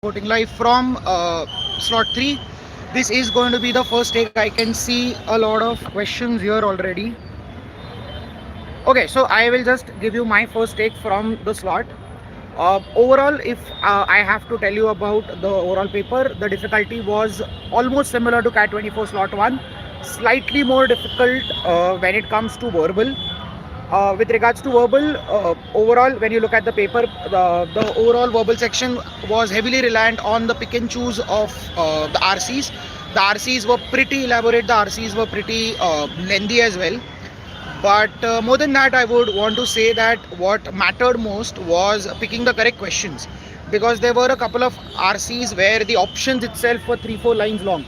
reporting live from slot 3. This is going to be the first take. I can see a lot of questions here already. Okay, so I will just give you my first take from the slot. Overall, if I have to tell you about the overall paper, the difficulty was almost similar to CAT 24 slot 1, slightly more difficult when it comes to verbal. With regards to verbal, overall, when you look at the paper, the overall verbal section was heavily reliant on the pick and choose of the RCs. The RCs were pretty elaborate, the RCs were pretty lengthy as well. But more than that, I would want to say that what mattered most was picking the correct questions, because there were a couple of RCs where the options itself were 3-4 lines long.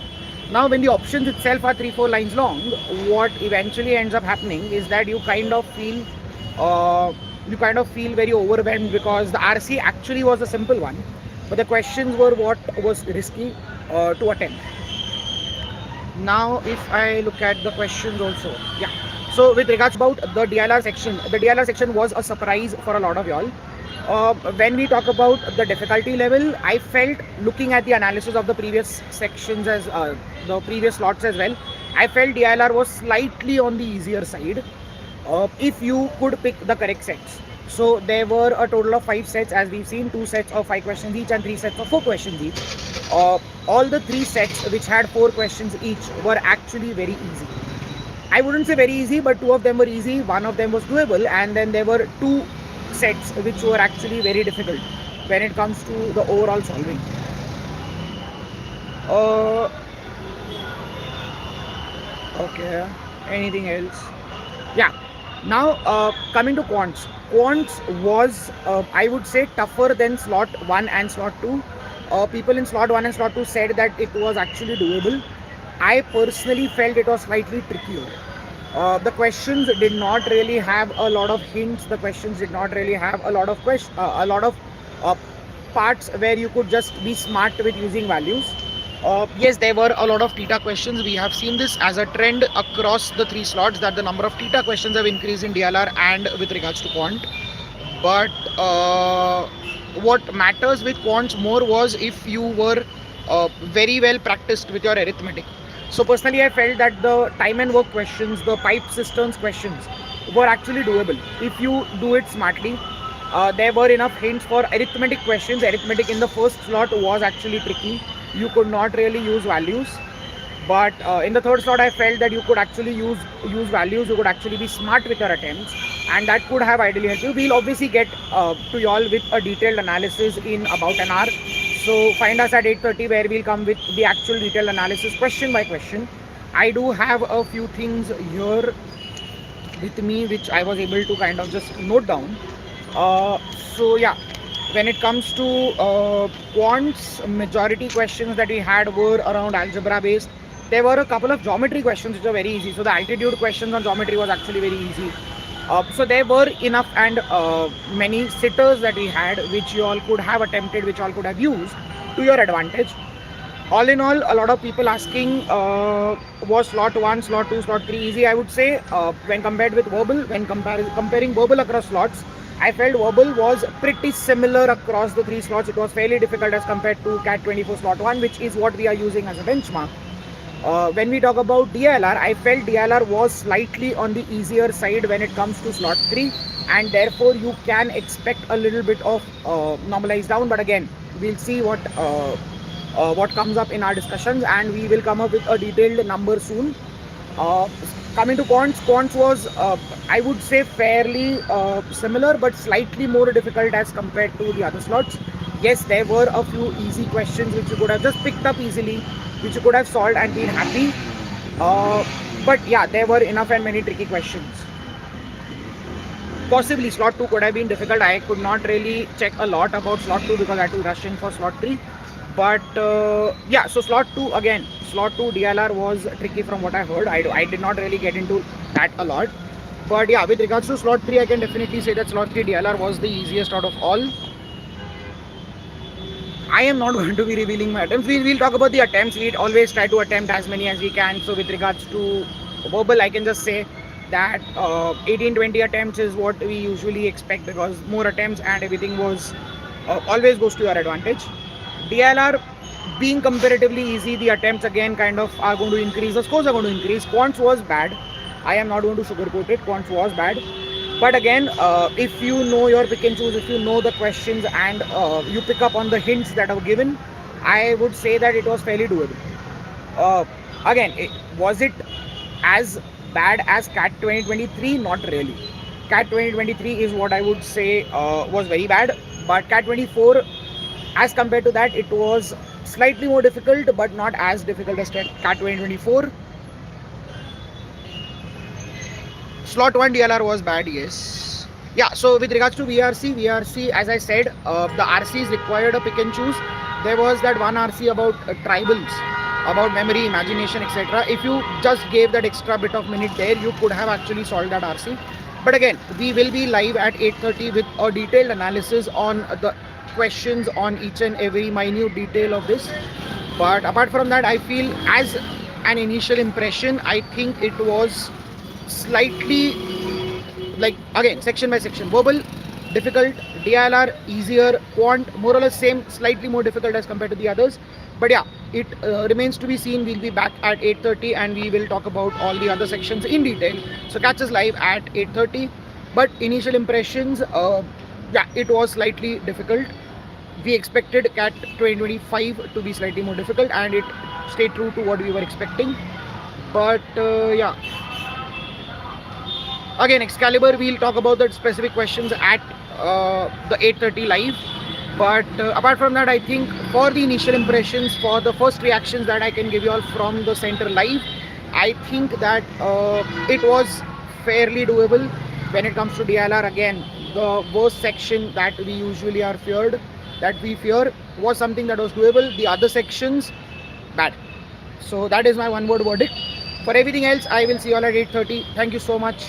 Now, when the options itself are 3-4 lines long, what eventually ends up happening is that you kind of feel very overwhelmed, because the RC actually was a simple one, but the questions were what was risky to attempt. Now, if I look at the questions also, yeah. So with regards about the DILR section was a surprise for a lot of y'all. When we talk about the difficulty level, I felt, looking at the analysis of the previous sections as the previous slots as well, I felt DILR was slightly on the easier side if you could pick the correct sets. So there were a total of 5 sets, as we've seen, 2 sets of 5 questions each and 3 sets of 4 questions each. All the 3 sets which had 4 questions each were actually very easy. I wouldn't say very easy, but 2 of them were easy, 1 of them was doable, and then there were 2 sets which were actually very difficult when it comes to the overall solving. Okay, anything else? Yeah. Now, coming to quants. Quants was, I would say, tougher than slot 1 and slot 2. People in slot 1 and slot 2 said that it was actually doable. I personally felt it was slightly trickier. The questions did not really have a lot of hints. The questions did not really have a lot of parts where you could just be smart with using values. Yes, there were a lot of theta questions. We have seen this as a trend across the 3 slots, that the number of theta questions have increased in DLR and with regards to quant. But what matters with quants more was if you were very well practiced with your arithmetic. So personally, I felt that the time and work questions, the pipe cisterns questions, were actually doable if you do it smartly. There were enough hints for arithmetic questions. Arithmetic in the first slot was actually tricky. You could not really use values. But in the third slot, I felt that you could actually use values. You could actually be smart with your attempts, and that could have ideally helped you. We'll obviously get to y'all with a detailed analysis in about an hour. So find us at 8:30, where we'll come with the actual detailed analysis question by question. I do have a few things here with me which I was able to kind of just note down. So yeah, when it comes to quants, majority questions that we had were around algebra based. There were a couple of geometry questions which are very easy. So the altitude questions on geometry was actually very easy. So there were enough and many sitters that we had, which you all could have attempted, which you all could have used to your advantage. All in all, a lot of people asking, was slot 1, slot 2, slot 3 easy? I would say when compared with verbal, when comparing verbal across slots, I felt verbal was pretty similar across the 3 slots. It was fairly difficult as compared to CAT 24 slot 1, which is what we are using as a benchmark. When we talk about DILR, I felt DILR was slightly on the easier side when it comes to slot 3, and therefore you can expect a little bit of normalized down. But again, we'll see what comes up in our discussions, and we will come up with a detailed number soon. Coming to quants was, I would say, fairly similar, but slightly more difficult as compared to the other slots. Yes, there were a few easy questions which you could have just picked up easily, which you could have solved and been happy. But yeah, there were enough and many tricky questions. Possibly slot 2 could have been difficult. I could not really check a lot about slot 2 because I had to rush in for slot 3. But yeah, so slot 2 again, slot 2 DLR was tricky from what I heard. I did not really get into that a lot. But yeah, with regards to slot 3, I can definitely say that slot 3 DLR was the easiest out of all. I am not going to be revealing my attempts. We'll talk about the attempts. We always try to attempt as many as we can. So with regards to verbal, I can just say that 18-20 attempts is what we usually expect, because more attempts and everything was always goes to your advantage. DLR being comparatively easy, the attempts again kind of are going to increase, the scores are going to increase. Quants was bad. I am not going to sugarcoat it. Quants was bad. But again, if you know your pick and choose, if you know the questions and you pick up on the hints that are given, I would say that it was fairly doable. Uh, again, was it as bad as CAT 2023? Not really. CAT 2023 is what I would say was very bad. But CAT 24, as compared to that, it was slightly more difficult, but not as difficult as CAT 2024. Slot 1 DLR was bad, yes. Yeah, so with regards to VRC, as I said, the RCs required a pick and choose. There was that one RC about tribals, about memory, imagination, etc. If you just gave that extra bit of minute there, you could have actually solved that RC. But again, we will be live at 8:30 with a detailed analysis on the questions on each and every minute detail of this. But apart from that, I feel as an initial impression, I think it was slightly like again section by section. Verbal difficult, DILR easier, quant more or less same, slightly more difficult as compared to the others. But yeah, it remains to be seen. We'll be back at 8:30 and we will talk about all the other sections in detail. So catch us live at 8:30. But initial impressions, yeah, it was slightly difficult. We expected CAT 2025 to be slightly more difficult and it stayed true to what we were expecting. But yeah, again, Excalibur, we'll talk about the specific questions at the 8:30 live. But apart from that, I think for the initial impressions, for the first reactions that I can give you all from the center live, I think that it was fairly doable. When it comes to DLR, again, the worst section that we usually are feared, that we fear, was something that was doable. The other sections, bad. So that is my one word verdict. For everything else, I will see you all at 8:30. Thank you so much.